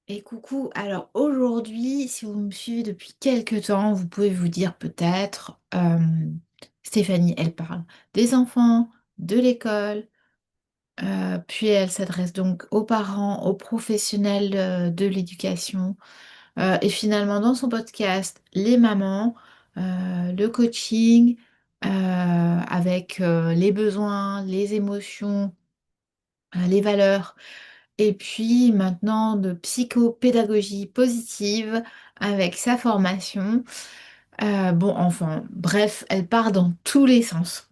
Et coucou, alors aujourd'hui, si vous me suivez depuis quelques temps, vous pouvez vous dire peut-être, Stéphanie, elle parle des enfants, de l'école, puis elle s'adresse donc aux parents, aux professionnels de l'éducation, et finalement dans son podcast, les mamans, le coaching, avec les besoins, les émotions, les valeurs. Et puis maintenant de psychopédagogie positive avec sa formation. Bon, enfin, bref, elle part dans tous les sens.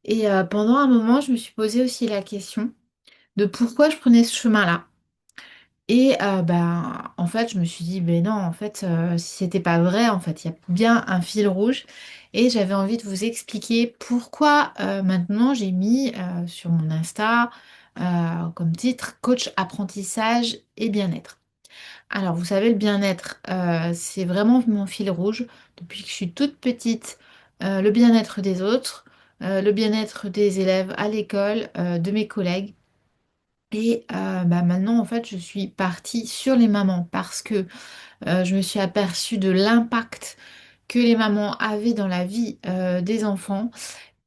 Et pendant un moment, je me suis posé aussi la question de pourquoi je prenais ce chemin-là. Et ben, en fait, je me suis dit, ben non, en fait, si c'était pas vrai, en fait, il y a bien un fil rouge. Et j'avais envie de vous expliquer pourquoi maintenant j'ai mis sur mon Insta comme titre coach apprentissage et bien-être. Alors, vous savez, le bien-être, c'est vraiment mon fil rouge depuis que je suis toute petite. Le bien-être des autres, le bien-être des élèves à l'école, de mes collègues. Et bah maintenant, en fait, je suis partie sur les mamans parce que je me suis aperçue de l'impact que les mamans avaient dans la vie des enfants.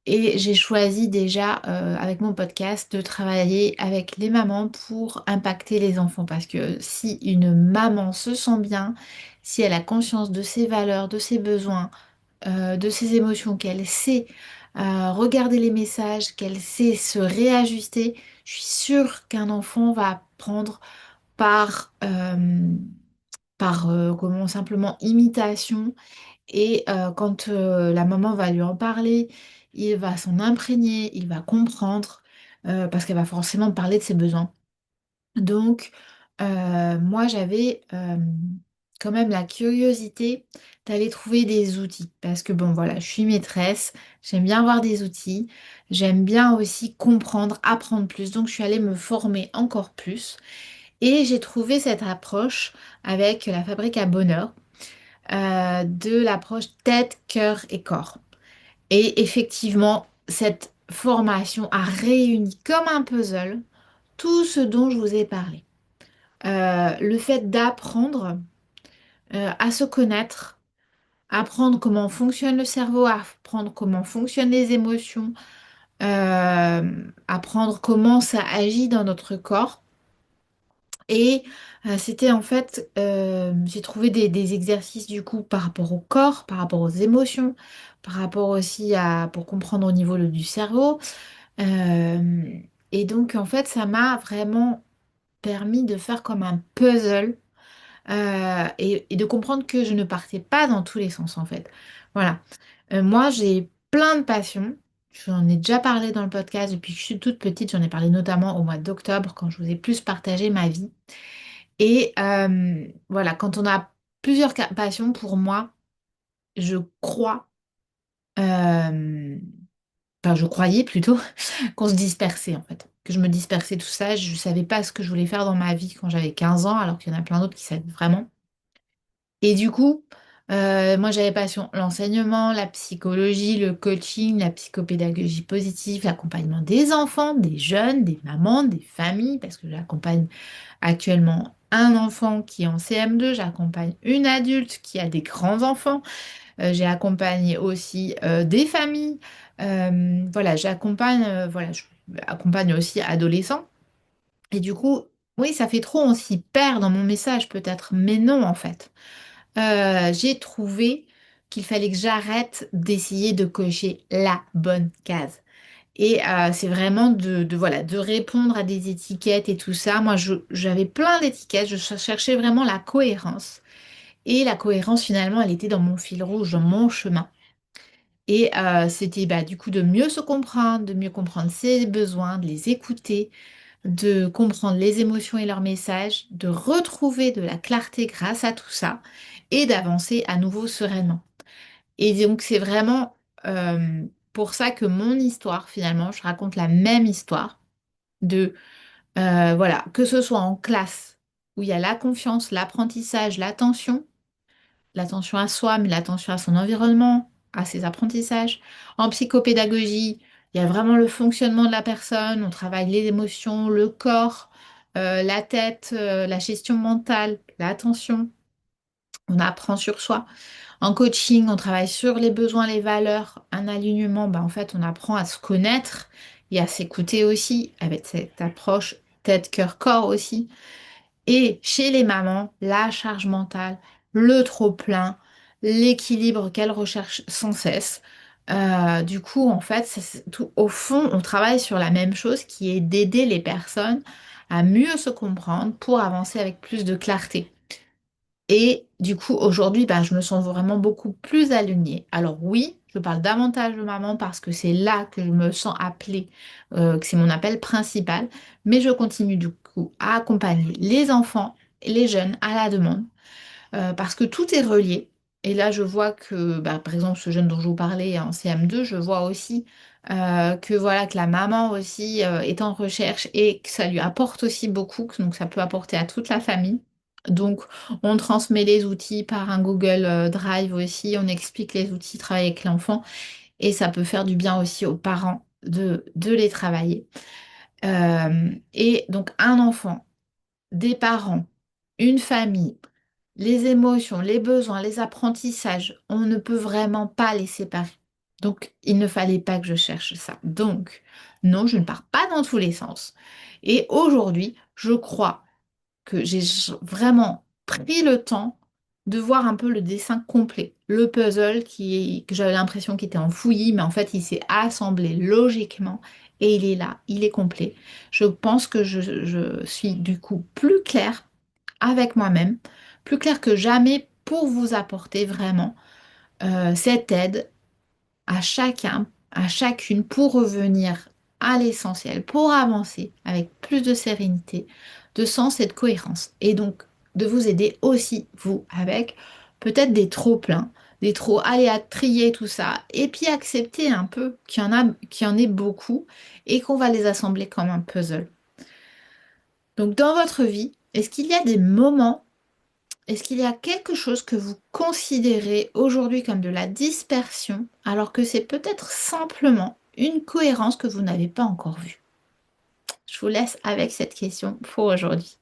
Et j'ai choisi déjà, avec mon podcast, de travailler avec les mamans pour impacter les enfants. Parce que si une maman se sent bien, si elle a conscience de ses valeurs, de ses besoins, de ses émotions, qu'elle sait regarder les messages, qu'elle sait se réajuster, je suis sûre qu'un enfant va apprendre par, comment, simplement imitation. Et quand la maman va lui en parler, il va s'en imprégner, il va comprendre, parce qu'elle va forcément parler de ses besoins. Donc, moi, j'avais quand même la curiosité d'aller trouver des outils. Parce que, bon, voilà, je suis maîtresse, j'aime bien avoir des outils, j'aime bien aussi comprendre, apprendre plus. Donc, je suis allée me former encore plus. Et j'ai trouvé cette approche avec la fabrique à bonheur, de l'approche tête, cœur et corps. Et effectivement, cette formation a réuni comme un puzzle tout ce dont je vous ai parlé. Le fait d'apprendre à se connaître, apprendre comment fonctionne le cerveau, apprendre comment fonctionnent les émotions, apprendre comment ça agit dans notre corps. Et c'était en fait, j'ai trouvé des exercices du coup par rapport au corps, par rapport aux émotions, par rapport aussi à, pour comprendre au niveau du cerveau. Euh, et donc en fait, ça m'a vraiment permis de faire comme un puzzle, et de comprendre que je ne partais pas dans tous les sens en fait. Voilà. Moi, j'ai plein de passions. J'en ai déjà parlé dans le podcast depuis que je suis toute petite. J'en ai parlé notamment au mois d'octobre quand je vous ai plus partagé ma vie. Et voilà, quand on a plusieurs passions, pour moi, je crois, euh, enfin je croyais plutôt, qu'on se dispersait en fait. Que je me dispersais tout ça. Je ne savais pas ce que je voulais faire dans ma vie quand j'avais 15 ans, alors qu'il y en a plein d'autres qui savent vraiment. Et du coup, moi j'avais passion l'enseignement, la psychologie, le coaching, la psychopédagogie positive, l'accompagnement des enfants, des jeunes, des mamans, des familles, parce que j'accompagne actuellement un enfant qui est en CM2, j'accompagne une adulte qui a des grands-enfants, j'ai accompagné aussi des familles, voilà, voilà, je accompagne aussi adolescents. Et du coup, oui, ça fait trop, on s'y perd dans mon message peut-être, mais non en fait. J'ai trouvé qu'il fallait que j'arrête d'essayer de cocher la bonne case. Et c'est vraiment voilà, de répondre à des étiquettes et tout ça. Moi, j'avais plein d'étiquettes, je cherchais vraiment la cohérence. Et la cohérence, finalement, elle était dans mon fil rouge, dans mon chemin. Et c'était bah, du coup de mieux se comprendre, de mieux comprendre ses besoins, de les écouter, de comprendre les émotions et leurs messages, de retrouver de la clarté grâce à tout ça et d'avancer à nouveau sereinement. Et donc c'est vraiment pour ça que mon histoire, finalement, je raconte la même histoire de, voilà, que ce soit en classe où il y a la confiance, l'apprentissage, l'attention à soi, mais l'attention à son environnement, à ses apprentissages. En psychopédagogie, il y a vraiment le fonctionnement de la personne, on travaille les émotions, le corps, la tête, la gestion mentale, l'attention. On apprend sur soi. En coaching, on travaille sur les besoins, les valeurs, un alignement. En fait, on apprend à se connaître et à s'écouter aussi avec cette approche tête, cœur, corps aussi. Et chez les mamans, la charge mentale, le trop-plein, l'équilibre qu'elles recherchent sans cesse. Du coup, en fait, au fond, on travaille sur la même chose qui est d'aider les personnes à mieux se comprendre pour avancer avec plus de clarté. Et du coup, aujourd'hui, je me sens vraiment beaucoup plus alignée. Alors oui, je parle davantage de maman parce que c'est là que je me sens appelée, que c'est mon appel principal. Mais je continue du coup à accompagner les enfants et les jeunes à la demande parce que tout est relié. Et là, je vois que, par exemple, ce jeune dont je vous parlais en CM2, je vois aussi que voilà que la maman aussi est en recherche et que ça lui apporte aussi beaucoup, donc ça peut apporter à toute la famille. Donc, on transmet les outils par un Google Drive aussi, on explique les outils, travailler avec l'enfant, et ça peut faire du bien aussi aux parents de les travailler. Et donc, un enfant, des parents, une famille, les émotions, les besoins, les apprentissages, on ne peut vraiment pas les séparer. Donc, il ne fallait pas que je cherche ça. Donc, non, je ne pars pas dans tous les sens. Et aujourd'hui, je crois que j'ai vraiment pris le temps de voir un peu le dessin complet, le puzzle que j'avais l'impression qu'il était en fouillis, mais en fait, il s'est assemblé logiquement et il est là, il est complet. Je pense que je suis du coup plus claire avec moi-même, plus claire que jamais pour vous apporter vraiment cette aide à chacun, à chacune pour revenir à l'essentiel, pour avancer avec plus de sérénité, de sens et de cohérence. Et donc de vous aider aussi, vous, avec peut-être des trop pleins, des trop, allez à trier tout ça, et puis accepter un peu qu'il y en ait beaucoup et qu'on va les assembler comme un puzzle. Donc dans votre vie, est-ce qu'il y a des moments, est-ce qu'il y a quelque chose que vous considérez aujourd'hui comme de la dispersion, alors que c'est peut-être simplement une cohérence que vous n'avez pas encore vue? Je vous laisse avec cette question pour aujourd'hui.